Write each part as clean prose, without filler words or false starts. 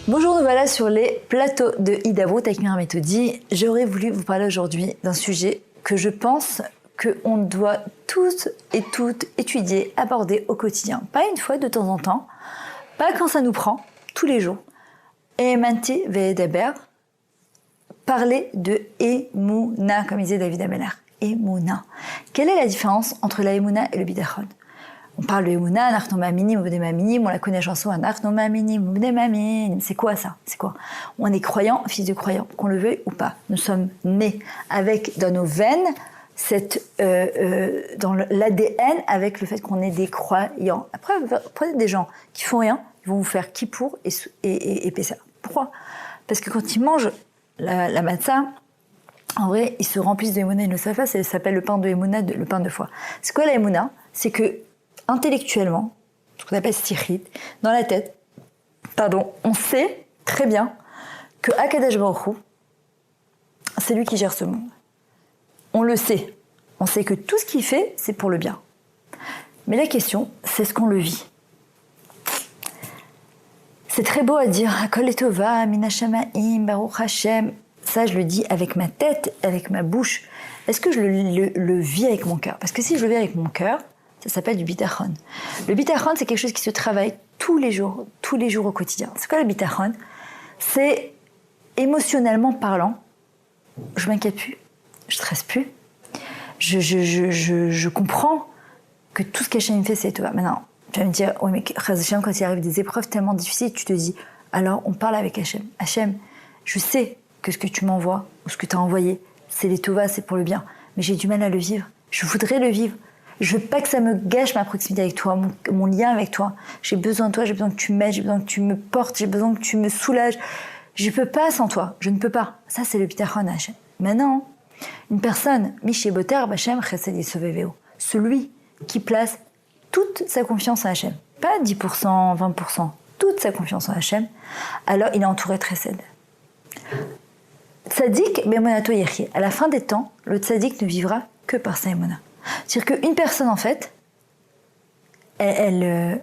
Bonjour, nous voilà sur les plateaux de Hidabrut avec Myriam Méthodi. J'aurais voulu vous parler aujourd'hui d'un sujet que je pense qu'on doit tous et toutes étudier, aborder au quotidien. Pas une fois de temps en temps, pas quand ça nous prend, tous les jours. Emanti ve'edaber, parler de Emouna, comme disait David Ameller. Emouna. Quelle est la différence entre la Emouna et le Bitachon? On parle de Emouna, Anachno Ma'aminim, Ubnei Ma'aminim, on la connaît la chanson Anachno Ma'aminim, Ubnei Ma'aminim. C'est quoi ça? C'est quoi? On est croyants, fils de croyants, qu'on le veuille ou pas. Nous sommes nés avec dans nos veines, dans l'ADN, avec le fait qu'on est des croyants. Après, prenez des gens qui font rien, ils vont vous faire kippour et Pessa. Pourquoi? Parce que quand ils mangent la matzah, en vrai, ils se remplissent de Emouna, ils ne le savent pas, ça s'appelle le pain de Emouna, le pain de foi. C'est quoi la Emouna? C'est que intellectuellement, ce qu'on appelle stichit, dans la tête, on sait très bien que Akadosh Baruch Hu, c'est lui qui gère ce monde. On le sait. On sait que tout ce qu'il fait, c'est pour le bien. Mais la question, c'est ce qu'on le vit. C'est très beau à dire « Hakol etova, min hashamaim, baruch Hashem ». Ça, je le dis avec ma tête, avec ma bouche. Est-ce que je le vis avec mon cœur? Parce que si je le vis avec mon cœur, ça s'appelle du bitachon. Le bitachon, c'est quelque chose qui se travaille tous les jours au quotidien. C'est quoi le bitachon? C'est émotionnellement parlant, je m'inquiète plus, je stresse plus, je comprends que tout ce qu'Hachem me fait, c'est toi. Maintenant, tu vas me dire, oui, mais Hachem, quand il arrive des épreuves tellement difficiles, tu te dis, alors on parle avec Hachem. Hachem, je sais que ce que tu m'envoies, ou ce que tu as envoyé, c'est les tovas, c'est pour le bien, mais j'ai du mal à le vivre. Je voudrais le vivre. Je veux pas que ça me gâche ma proximité avec toi, mon lien avec toi. J'ai besoin de toi, j'ai besoin que tu m'aides, j'ai besoin que tu me portes, j'ai besoin que tu me soulages. Je peux pas sans toi, je ne peux pas. Ça, c'est le bitachon à Hachem. Maintenant, une personne, Miché Boter, Bachem, Chesed Yisoveveo, celui qui place toute sa confiance en Hachem, pas 10%, 20%, toute sa confiance en Hachem, alors il est entouré de Chesed. Tzadik, Bemonato Yechi. À la fin des temps, le tzadik ne vivra que par sa émona. C'est-à-dire qu'une personne, en fait, elle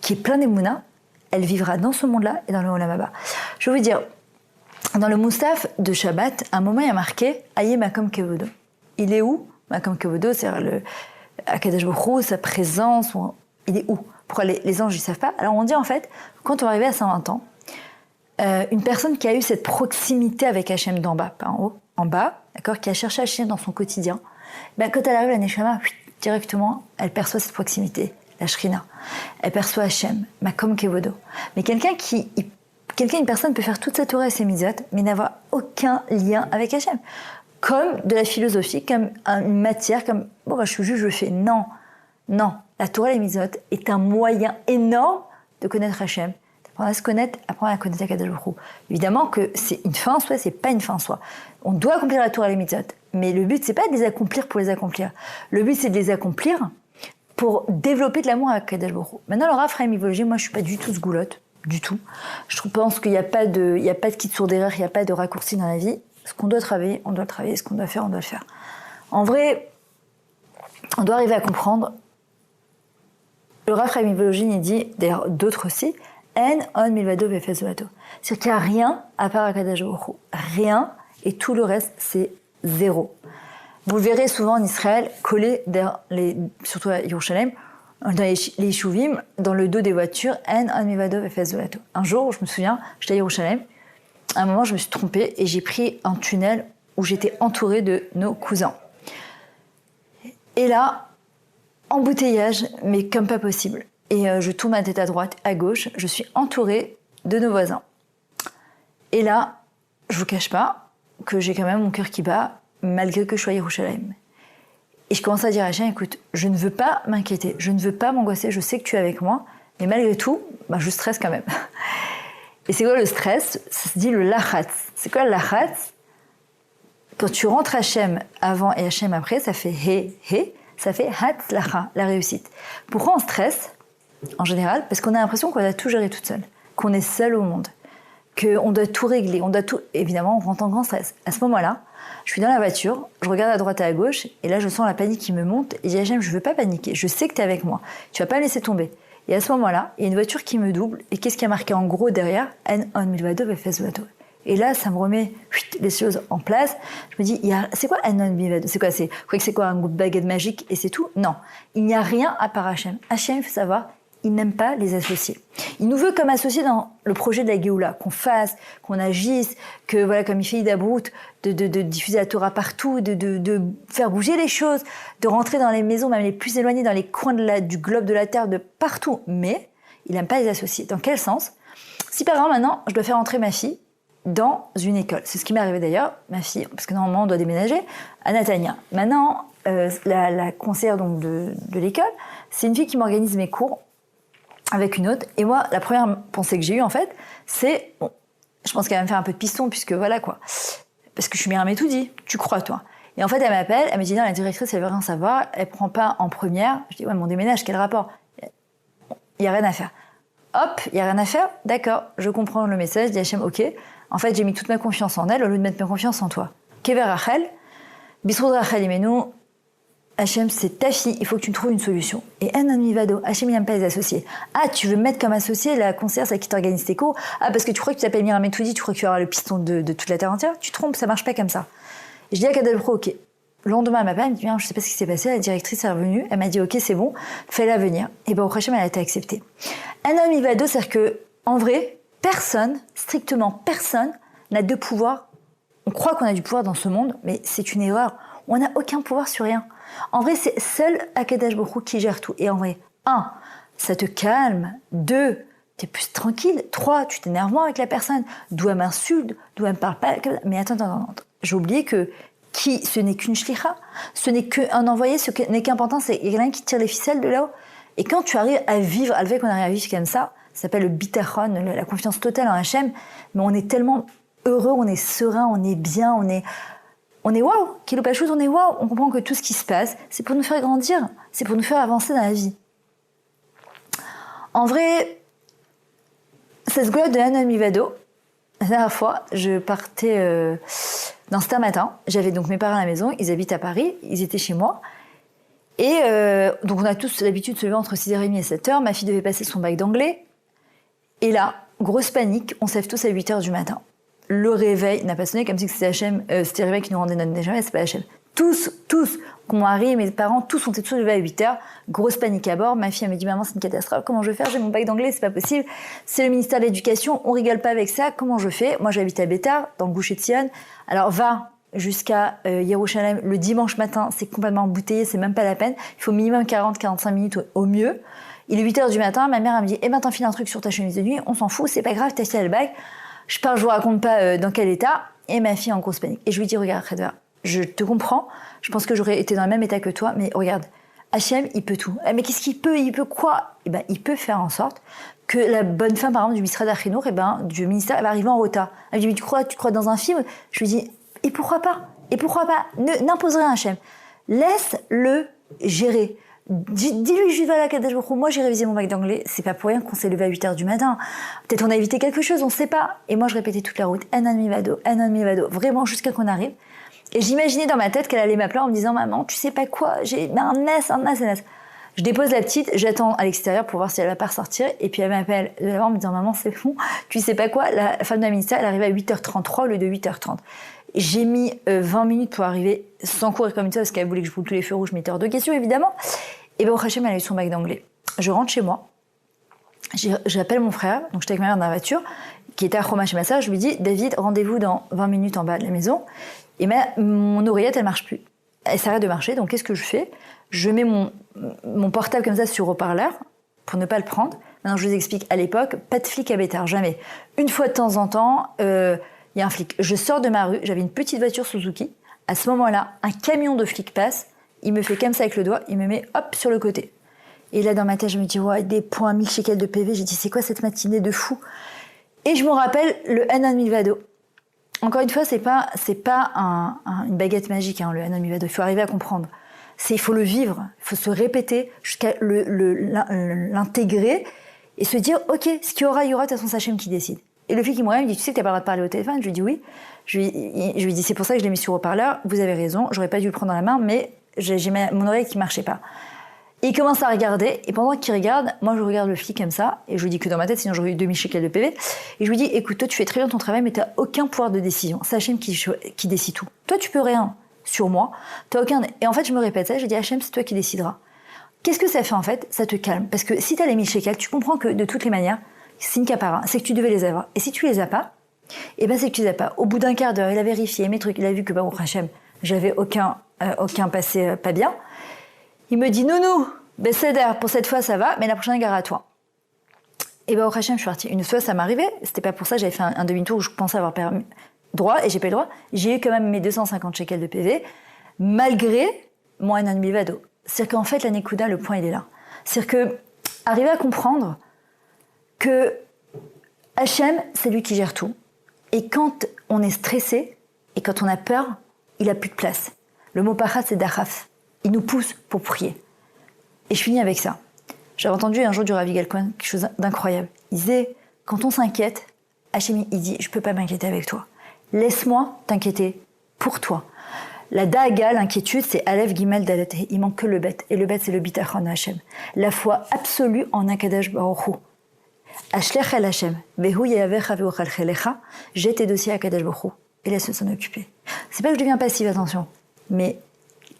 qui est pleine d'émouna, elle vivra dans ce monde-là et dans le Olam Haba. Je vais vous dire, dans le Moustaph de Shabbat, à un moment, il y a marqué « Aye Makom Kevodo ». Il est où? Makom Kevodo, c'est-à-dire le Akadosh Baruch Hu, sa présence, il est où? Pourquoi les anges ne savent pas? Alors on dit, en fait, quand on va arriver à 120 ans, une personne qui a eu cette proximité avec Hachem d'en bas, pas en haut, en bas, d'accord, qui a cherché Hachem dans son quotidien, ben, quand elle arrive à la Neshama, directement, elle perçoit cette proximité, la Shrina. Elle perçoit Hachem, Makom Kevodo. Mais une personne peut faire toute sa Torah et ses mitzvot, mais n'avoir aucun lien avec Hachem. Comme de la philosophie, comme une matière, comme, bon, ben, je suis juge, je le fais. Non. La Torah et les mitzvot est un moyen énorme de connaître Hachem. Apprendre à se connaître, apprendre à connaître Akadosh Baruch Hu. Évidemment que c'est une fin en soi, c'est pas une fin en soi. On doit accomplir la Torah et les mitzvot, mais le but c'est pas de les accomplir pour les accomplir. Le but c'est de les accomplir pour développer de l'amour avec Akadosh Baruch Hu. Maintenant, le Rav Chaim Ivolgé, moi je suis pas du tout ce goulotte, du tout. Je pense qu'il n'y a pas de kit sourd d'erreur, il n'y a pas de raccourci dans la vie. Ce qu'on doit travailler, on doit le travailler. Ce qu'on doit faire, on doit le faire. En vrai, on doit arriver à comprendre. Le Rav Chaim Ivolgé, il dit, d'ailleurs d'autres aussi, En on milvado vefezoato. C'est-à-dire qu'il n'y a rien à part Akadosh Baruch Hu. Rien, et tout le reste, c'est zéro. Vous le verrez souvent en Israël, collé surtout à Yerushalayim, dans les Yeshuvim, dans le dos des voitures, En on milvado vefezoato. Un jour, je me souviens, j'étais à Yerushalayim, à un moment, je me suis trompée et j'ai pris un tunnel où j'étais entourée de nos cousins. Et là, embouteillage, mais comme pas possible. Et je tourne ma tête à droite, à gauche, je suis entourée de nos voisins. Et là, je vous cache pas que j'ai quand même mon cœur qui bat, malgré que je sois à Yerushalayim. Et je commence à dire à Hachem, écoute, je ne veux pas m'inquiéter, je ne veux pas m'angoisser, je sais que tu es avec moi, mais malgré tout, je stresse quand même. Et c'est quoi le stress? Ça se dit le lachatz. C'est quoi le lachatz? Quand tu rentres Hachem avant et Hachem après, ça fait he, ça fait hatzlacha, la réussite. Pourquoi on stresse? En général, parce qu'on a l'impression qu'on doit tout gérer toute seule, qu'on est seul au monde, qu'on doit tout régler, évidemment, on rentre en grand stress. À ce moment-là, je suis dans la voiture, je regarde à droite et à gauche, et là, je sens la panique qui me monte, et je dis, Hachem, je veux pas paniquer, je sais que tu es avec moi, tu vas pas me laisser tomber. Et à ce moment-là, il y a une voiture qui me double. Et qu'est-ce qui a marqué en gros derrière? En on milvado befezvato. Et là, ça me remet les choses en place. Je me dis, c'est quoi en on milvado? C'est quoi? Vous croyez que c'est quoi un groupe baguette magique et c'est tout? Non. Il n'y a rien à part Hachem. Hachem, il faut savoir, il n'aime pas les associés. Il nous veut comme associés dans le projet de la Géoula, qu'on fasse, qu'on agisse, que voilà, comme il fait Hidabrut, de diffuser la Torah partout, de faire bouger les choses, de rentrer dans les maisons, même les plus éloignées, dans les coins du globe de la Terre, de partout. Mais il n'aime pas les associés. Dans quel sens? Si par exemple maintenant, je dois faire entrer ma fille dans une école. C'est ce qui m'est arrivé d'ailleurs, ma fille, parce que normalement on doit déménager, à Natania. Maintenant, la conseillère donc, de l'école, c'est une fille qui m'organise mes cours avec une autre. Et moi, la première pensée que j'ai eue, en fait, c'est, bon, je pense qu'elle va me faire un peu de piston, puisque voilà quoi. Parce que je suis Myriam Etoudi, tu crois toi. Et en fait, elle m'appelle, elle me dit non, la directrice, elle veut rien savoir, elle prend pas en première. Je dis ouais, mon déménage, quel rapport? Il y a rien à faire. Hop, il y a rien à faire, d'accord, je comprends le message, je dis Hachem, ok. En fait, j'ai mis toute ma confiance en elle au lieu de mettre ma confiance en toi. Kever Rachel, Bisroud Rachel Imenu, Hachem, c'est ta fille, il faut que tu me trouves une solution. Et Enon Mivado, Hachem, il n'aime pas les associés. Ah, tu veux me mettre comme associé la conseillère, celle qui t'organise tes cours? Ah, parce que tu crois que tu t'appelles Myriam Etoudi, tu crois que tu auras le piston de toute la terre entière? Tu te trompes, ça marche pas comme ça. Et je dis à Kadel Pro, ok. Le lendemain, elle m'appelle, elle me dit, je sais pas ce qui s'est passé, la directrice est revenue, elle m'a dit, ok, c'est bon, fais-la venir. Et ben, au Hachem, elle a été acceptée. Enon Mivado, c'est-à-dire que, en vrai, personne, strictement personne, n'a de pouvoir. On croit qu'on a du pouvoir dans ce monde, mais c'est une erreur. On n'a aucun pouvoir sur rien. En vrai, c'est seul Akadosh Baruch Hu qui gère tout. Et en vrai, 1, ça te calme. 2, t'es plus tranquille. 3, tu t'énerves moins avec la personne. D'où elle m'insulte, d'où elle me parle pas. Mais attends. J'ai oublié que ce n'est qu'une shlicha, ce n'est qu'un envoyé, ce n'est qu'important, c'est quelqu'un qui tire les ficelles de là-haut. Et quand tu arrives à vivre, à le fait qu'on arrive à vivre comme ça s'appelle le bitachon, la confiance totale en Hachem, mais on est tellement heureux, on est serein, on est bien, on est waouh, Kilo Pachout, on est waouh, on comprend que tout ce qui se passe, c'est pour nous faire grandir, c'est pour nous faire avancer dans la vie. En vrai, cette gloire de Hanan Mivado, la dernière fois, je partais dans C'était un matin, j'avais donc mes parents à la maison, ils habitent à Paris, ils étaient chez moi, et donc on a tous l'habitude de se lever entre 6h30 et 7h, ma fille devait passer son bac d'anglais, et là, grosse panique, on se lève tous à 8h du matin. Le réveil n'a pas sonné comme si c'était Hachem, c'était le réveil qui nous rendait notre déjeuner, c'est pas Hachem. Tous, mon mari, mes parents, tous ont été tous levés à 8h, grosse panique à bord. Ma fille, elle me dit, maman, c'est une catastrophe, comment je vais faire? J'ai mon bac d'anglais, c'est pas possible. C'est le ministère de l'Éducation, on rigole pas avec ça, comment je fais? Moi, j'habite à Bétar, dans le Goucher de Sion. Alors, va jusqu'à Yerushalayim le dimanche matin, c'est complètement embouteillé, c'est même pas la peine. Il faut minimum 40-45 minutes au mieux. Il est 8h du matin, ma mère, elle me dit, t'enfiles un truc sur ta chemise de nuit, on s'en fout, c'est pas grave, t'as fait le bac. Je vous raconte pas dans quel état, et ma fille en grosse panique. Et je lui dis, regarde, Redva, je te comprends, je pense que j'aurais été dans le même état que toi, mais regarde, Hachem, il peut tout. Mais qu'est-ce qu'il peut? Il peut quoi? Eh ben, il peut faire en sorte que la bonne femme, par exemple, du ministère d'Achinour, du ministère, elle va arriver en retard. Elle me dit, mais tu crois dans un film? Je lui dis, et pourquoi pas? N'impose rien à Hachem. Laisse-le gérer. Dis-lui, je vais à la Kadesh Baruch Hu, moi j'ai révisé mon bac d'anglais, c'est pas pour rien qu'on s'est levé à 8h du matin. Peut-être on a évité quelque chose, on sait pas. Et moi je répétais toute la route, Hanan Mivado, vraiment jusqu'à qu'on arrive. Et j'imaginais dans ma tête qu'elle allait m'appeler en me disant, maman, tu sais pas quoi, j'ai un NAS. Je dépose la petite, j'attends à l'extérieur pour voir si elle va pas ressortir, et puis elle m'appelle de l'avant en me disant, maman, c'est fou, tu sais pas quoi, la femme de la ministère, elle arrivait à 8h33 au lieu de 8h30. J'ai mis 20 minutes pour arriver sans courir comme ça, parce qu'elle voulait que je roule tous les feux rouges, je mettais hors de question, évidemment. Et ben, au Hachem, elle a eu son bac d'anglais. Je rentre chez moi, j'appelle mon frère, donc j'étais avec ma mère dans la voiture, qui était à Roma chez ma sœur, je lui dis, David, rendez-vous dans 20 minutes en bas de la maison. Et mon oreillette, elle marche plus. Elle s'arrête de marcher, donc qu'est-ce que je fais? Je mets mon portable comme ça sur haut-parleur, pour ne pas le prendre. Maintenant, je vous explique, à l'époque, pas de flic à Bétar, jamais. Une fois de temps en temps, il y a un flic. Je sors de ma rue, j'avais une petite voiture Suzuki. À ce moment-là, un camion de flics passe, il me fait comme ça avec le doigt, il me met hop sur le côté. Et là, dans ma tête, je me dis, ouais, des points, 1000 shekels de PV. J'ai dit, c'est quoi cette matinée de fou? Et je me rappelle le Hanan Milvado. Encore une fois, c'est pas une baguette magique, hein, le Hanan Milvado. Il faut arriver à comprendre. Il faut le vivre, il faut se répéter jusqu'à l'intégrer et se dire, ok, ce qu'il y aura, de toute façon, c'est Hachem qui décide. Et le flic qui me regarde, il me dit, tu sais que t'as pas le droit de parler au téléphone? Je lui dis oui. Je lui dis, c'est pour ça que je l'ai mis sur haut-parleur. Vous avez raison, j'aurais pas dû le prendre dans la main, mais j'ai mon oreille qui marchait pas. Et il commence à regarder, et pendant qu'il regarde, moi je regarde le flic comme ça, et je lui dis que dans ma tête, sinon j'aurais eu 2000 shekels de PV, et je lui dis, écoute, toi tu fais très bien ton travail, mais t'as aucun pouvoir de décision. C'est Hachem qui décide tout. Toi tu peux rien sur moi, t'as aucun... Et en fait je me répète ça, je dis, Hachem, c'est toi qui décideras. Qu'est-ce que ça fait en fait? Ça te calme. Parce que si t'as les 1000 shekels, tu comprends que de toutes les manières, c'est une capara, c'est que tu devais les avoir. Et si tu les as pas, et ben c'est que tu les as pas. Au bout d'un quart d'heure, il a vérifié mes trucs, il a vu que, bah, Hachem, j'avais aucun passé pas bien. Il me dit, Nounou, Besséder, pour cette fois ça va, mais la prochaine gare à toi. Et bah, au Hachem, je suis partie. Une fois, ça m'arrivait, c'était pas pour ça, j'avais fait un demi-tour où je pensais avoir droit, et j'ai pas eu le droit. J'ai eu quand même mes 250 shekels de PV, malgré mon ennemi vado. C'est-à-dire qu'en fait, la Nekuda, le point, il est là. C'est-à-dire que, arriver à comprendre que Hachem, c'est lui qui gère tout. Et quand on est stressé, et quand on a peur, il a plus de place. Le mot pachat, c'est dachaf. Il nous pousse pour prier. Et je finis avec ça. J'avais entendu un jour du Rav Yigal Cohen quelque chose d'incroyable. Il disait, quand on s'inquiète, Hachem, il dit, je peux pas m'inquiéter avec toi. Laisse-moi t'inquiéter pour toi. La da'aga, l'inquiétude, c'est Aleph, Gimel, Dalet. Il manque que le bet. Et le bet, c'est le bitachon Hachem. La foi absolue en Akadosh Baruch Hu. Ashlech el Hachem. Vehu ye'avecha ve'ochalchelecha. Jette tes dossiers à Akadosh Baruch Hu. Et laisse-le s'en occuper. C'est pas que je deviens passive, attention. Mais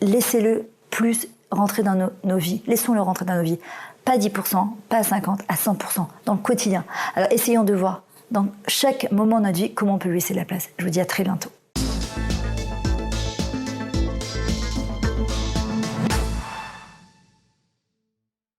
laissez-le plus rentrer dans nos vies. Laissons-le rentrer dans nos vies. Pas 10%, pas à 50%, à 100%. Dans le quotidien. Alors essayons de voir dans chaque moment de notre vie comment on peut lui laisser la place. Je vous dis à très bientôt.